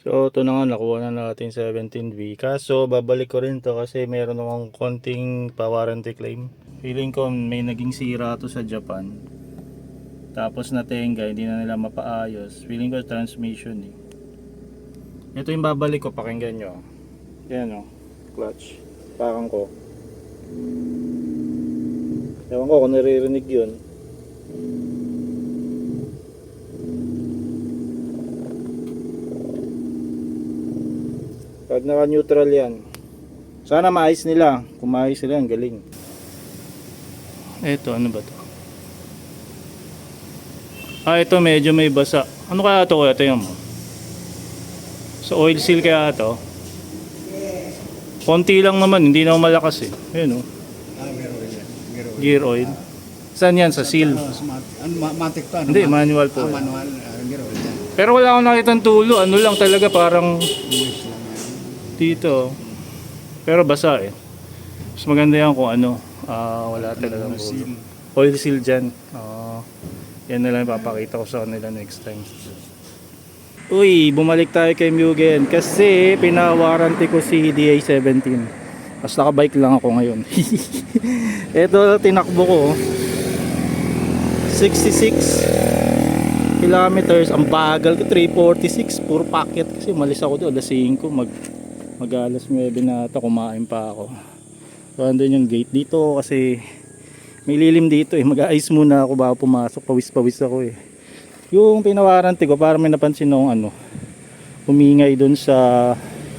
So, ito na nga, nakuha na natin 17V. Kaso, babalik ko rin to kasi meron akong konting pa-warranty claim. Feeling ko may naging sira to sa Japan. Tapos natenga, hindi na nila mapaayos. Feeling ko transmission eh. Ito yung babalik ko, pakinggan nyo. Yan o, clutch. Pakang ko. Ewan ko kung naririnig yun. Pag naka-neutral yan, sana maayos nila. Kung maayos nila, ang galing. Eto, ano ba to? Ito medyo may basa. Ano kaya ito? Ito yung sa oil seal kaya ito. Konti lang naman, hindi na malakas eh. Ayun o. Gear oil yan. Gear oil. Saan yan? Sa seal? Matic to. Hindi, manual po. Manual. Gear oil yan. Pero wala akong nakitang tulo. Ano lang talaga, parang English lang yan. dito. Pero basa eh. Mas maganda yan kung ano. Wala talaga. Seal. Oil seal dyan. Yan na lang ipapakita ko sa kanila next time. Uy, bumalik tayo kay Mugen kasi pinawarranty ko si DA17. Tapos nakabike lang ako ngayon. Ito tinakbo ko 66 kilometers. Ang bagal ko, 346. Puro packet kasi malis ako doon. Alas 5 mag alas 9 na ata, kumain pa ako. So andun yung gate dito kasi may lilim dito eh. Mag-a-ice muna ako bago pumasok. Pawis-pawis ako eh. Yung pinawarranty ko, para may napansin nung ano, humingay dun sa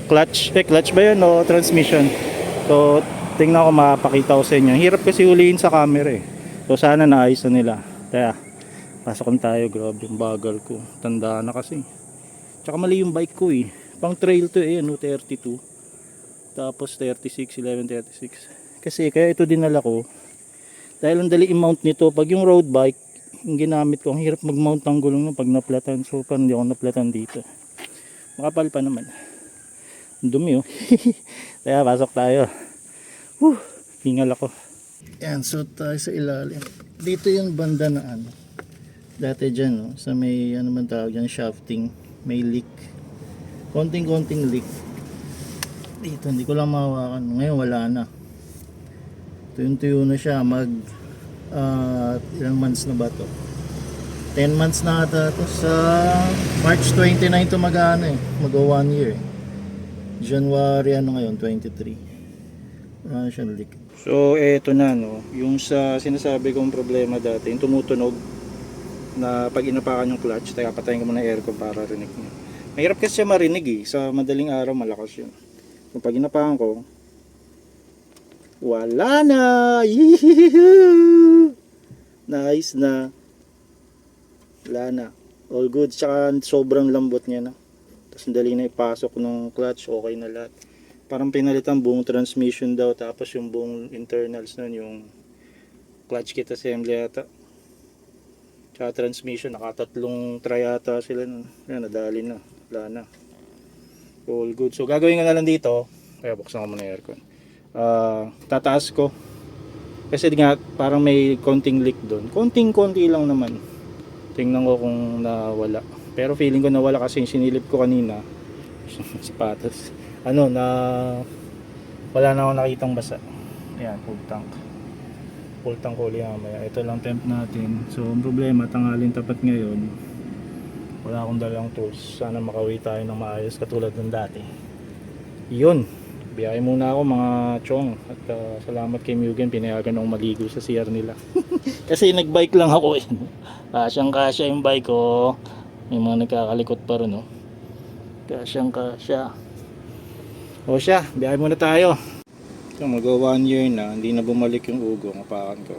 clutch. Clutch ba yun o transmission? So tingnan ko, makapakita ko sa inyo. Hirap kasi huliin sa camera eh. So sana naayos na nila. Kaya pasokan tayo. Grabe yung bagal ko. Tanda na kasi. Tsaka mali yung bike ko eh. Pang trail to eh. Ano, 32. Tapos 36, 1136. Kasi kaya ito dinala ko. Dahil ang dali i-mount nito. Pag yung road bike, yung ginamit ko, ang hirap mag-mount ng gulong pag naplatan. So parang hindi ako naplatan dito. Makapal pa naman. Ang dumi oh. Kaya pasok tayo. Hingal ako. Yan, so tayo sa ilalim. Dito yung banda na ano. Dati dyan no, sa may ano man tawag dyan, shafting. May leak. Konting leak. Dito, hindi ko lang mahawakan. Ngayon wala na. Tuyo na siya. Ilang months na ba to? 10 months na ata to. Sa March 29 to mag-ano eh. Mag-1 year eh. January ano ngayon, 23. Wala na siyang leak. So eto na no, yung sa sinasabi kong problema dati, yung tumutunog na pag inapakan yung clutch. Teka, patayin ko muna yung aircon para rinig niyo. Mahirap kasi siya marinig eh. Sa madaling araw malakas yun. Kung pag inapakan ko, wala na. Nice na. Wala na. All good. Tsaka sobrang lambot niya na. Tapos dali na ipasok ng clutch. Okay na lahat. Parang pinalitan buong transmission daw. Tapos yung buong internals nun, yung clutch kit assembly yata. Tsaka transmission. Nakatatlong try yata sila nun. Yan, nadali na. Wala na. All good. So gagawin ko na lang dito. Kaya buksan ko muna yung aircon. Tataas ko kasi nga parang may konting leak doon, konti lang naman. Tingnan ko kung nawala, pero feeling ko nawala kasi sinilip ko kanina sapatos ano na wala na ako nakitang basa. Ayan, full tank uli mamaya. Ito lang temp natin. So ang problema, tanghalin tapat ngayon, wala akong dalang tools. Sana makauwi tayo ng maayos katulad ng dati. Yun, biyahe muna ako mga chong. At salamat kay Mugen, pinayagan akong maligo sa CR nila. Kasi nagbike lang ako eh. Kasyang kasya yung bike ko. May mga nagkakalikot pa rin oh. Kasyang kasya. O siya, biyahe muna tayo. So mag 1 year na, hindi na bumalik yung ugo. Mapakan ko.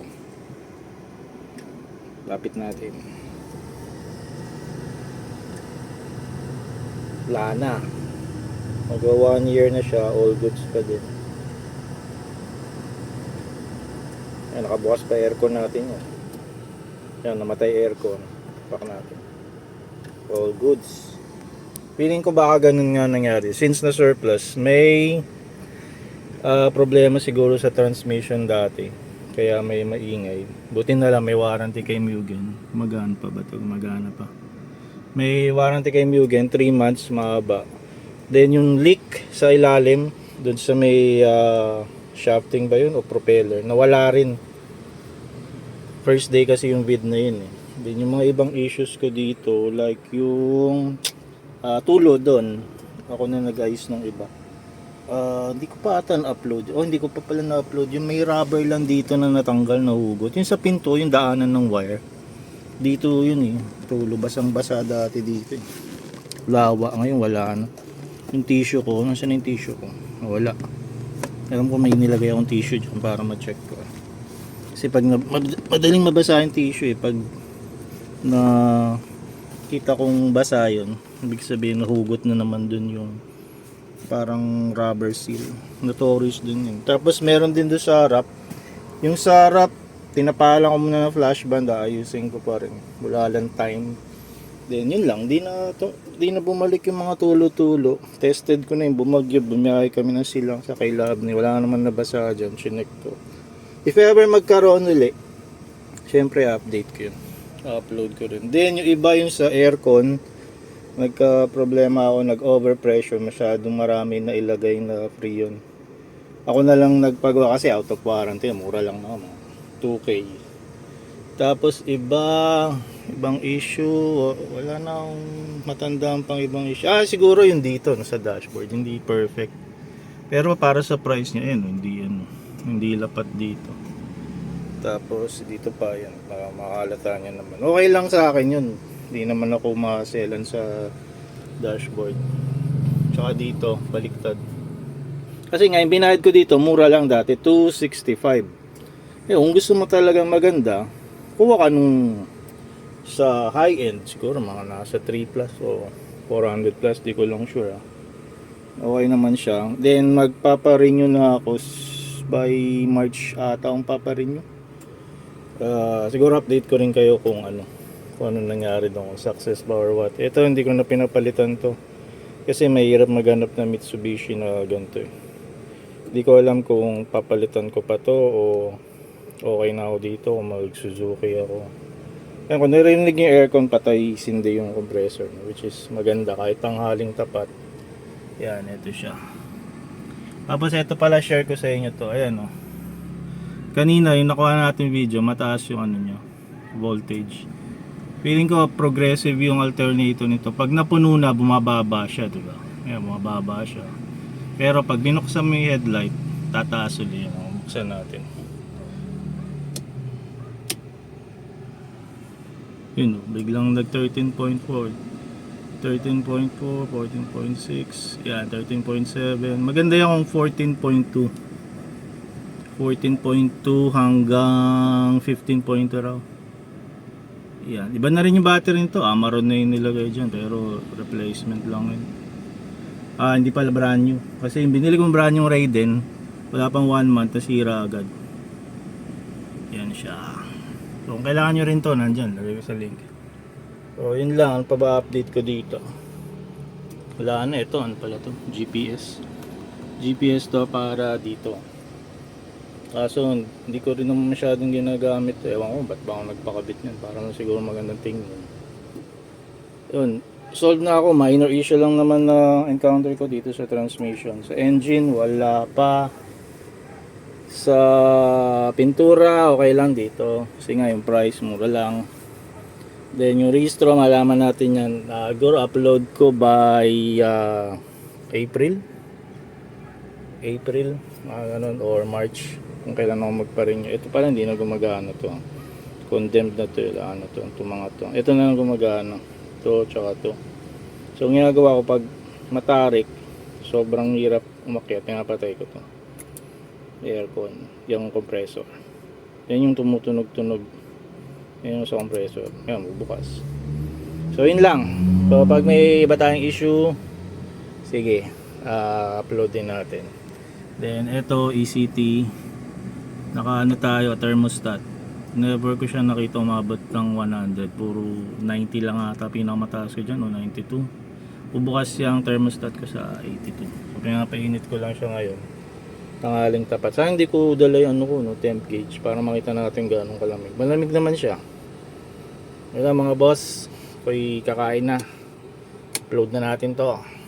Lapit natin. Wala na. Mag 1 year na siya, all goods pa din. Ayan, nakabukas pa aircon natin yan. Yan, namatay aircon. Pak natin. All goods. Feeling ko baka ganun nga nangyari. Since na surplus, may problema siguro sa transmission dati. Kaya may maingay. Buti na lang may warranty kay Mugen. Gumagana pa ba ito? Gumagana pa. May warranty kay Mugen, 3 months, mahaba. Then yung leak sa ilalim, dun sa may shafting ba yun o propeller, nawala rin. First day kasi yung vid na yun eh. Then yung mga ibang issues ko dito, like yung tulo doon, ako na nag-ayos ng iba. Hindi ko pa ata na-upload. Hindi ko pa pala na-upload. Yung may rubber lang dito na natanggal, na hugot. Yung sa pinto, yung daanan ng wire. Dito yun eh. Tulo, basang-basa dati dito eh. Lawa. Ngayon wala na. Yung tissue ko, nasaan yung tissue ko? Wala. Alam ko may nilagay akong tissue dyan para ma-check ko. Kasi pag madaling mabasa yung tissue eh. Pag na kita kong basa yun, ibig sabihin nahugot na naman dun yung parang rubber seal. Notorious din yun. Tapos meron din doon sa harap. Yung sa harap, tinapalan ko muna ng flash band. Ayusin ko pa rin. Wala lang time. Then yun lang. Di na bumalik yung mga tulo-tulo. Tested ko na yung bumagyo. Bumiyahe kami ng silang sa kay Labney. Wala naman nabasa dyan. Chinek ko. If ever magkaroon ulit, syempre update ko yun. Upload ko rin. Then yung iba yung sa aircon, nagka-problema ako, nag-overpressure, masyadong marami na ilagay na freon. Ako na lang nagpagawa kasi out of warranty, mura lang naman, 2K. Tapos ibang issue, wala na akong matandaan pang ibang issue. Siguro yung dito, sa dashboard, hindi perfect. Pero para sa price niya, hindi lapat dito. Tapos dito pa yan, para makalata niya naman. Okay lang sa akin yun. Hindi naman ako makaselan sa dashboard. Tsaka dito, baliktad. Kasi nga, yung binayad ko dito, mura lang dati, 265. Kung gusto mo talagang maganda, kuha ka nung sa high-end, siguro mga nasa 3 plus o 400 plus, di ko lang sure. Okay naman siya. Then, magpaparenew na ako by March ata akong paparenew. Siguro update ko rin kayo kung ano nangyari doon, success ba or what. Ito hindi ko na pinapalitan to kasi mahirap maghanap na Mitsubishi na ganito eh. Hindi ko alam kung papalitan ko pa to o okay na ako dito kung mag Suzuki ako. Kaya kung narinig yung aircon, patay sindi yung compressor, which is maganda kahit tanghaling tapat. Yan, ito siya. Tapos ito pala, share ko sa inyo to. Ayan o. Kanina yung nakuha natin video, mataas yung voltage. Feeling ko progressive yung alternator nito. Pag napuno na, bumababa siya, diba? Ayan, bumababa siya. Pero pag binuksan mo yung headlight, tataas ulit yan. Buksan natin. Yun, biglang nag 13.4. 13.4, 14.6, yan, 13.7. Maganda yung 14.2. 14.2 hanggang 15.2 raw. Yan, iba na rin yung battery nito. Amaron na yung nilagay dyan, pero replacement lang yun. Hindi pala brand new. Kasi yung binili kong brand new Raiden, wala pang 1 month, nasira agad. Yan siya. So kung kailangan nyo rin to, nandyan, lagay ko sa link. So yun lang, pa-update ko dito. Wala na, ito, ano pala to? GPS. GPS to para dito. Kaso hindi ko rin naman masyadong ginagamit. Ewan ko ba't ba ako nagpakabit yan, para siguro magandang tingnan. Yun, solve na ako. Minor issue lang naman na encounter ko dito sa transmission. Sa engine wala pa. Sa pintura okay lang dito kasi nga yung price mura lang. Then yung restro, malaman natin yan. Siguro upload ko by April, ganun, or March, kung kailan ako magpa-renew. Ito pala hindi na gumagana to. Condemned na to, ito mga to. Ito na lang gumagana. To, tsaka to. So ang ginagawa ko pag matarik, sobrang hirap umakyat, pinapatay ko to. Aircon, yung compressor. Yan yung tumutunog-tunog. Yan yung sa compressor. Yan, bubukas. So yun lang. So pag may iba tayong issue, sige, upload din natin. Then ito ECT, naka tayo, thermostat. Never ko siya nakita umabot ng 100, puro 90 lang ata pinakamataas ko dyan, o 92. Bubukas yung thermostat ko sa 82. So pinapainit ko lang siya ngayon, tanghaling tapat. Saan hindi ko dala yung temp gauge para makita natin gaano kalamig. Malamig naman siya. Kaya mga boss, Ako'y kakain na. Upload na natin to.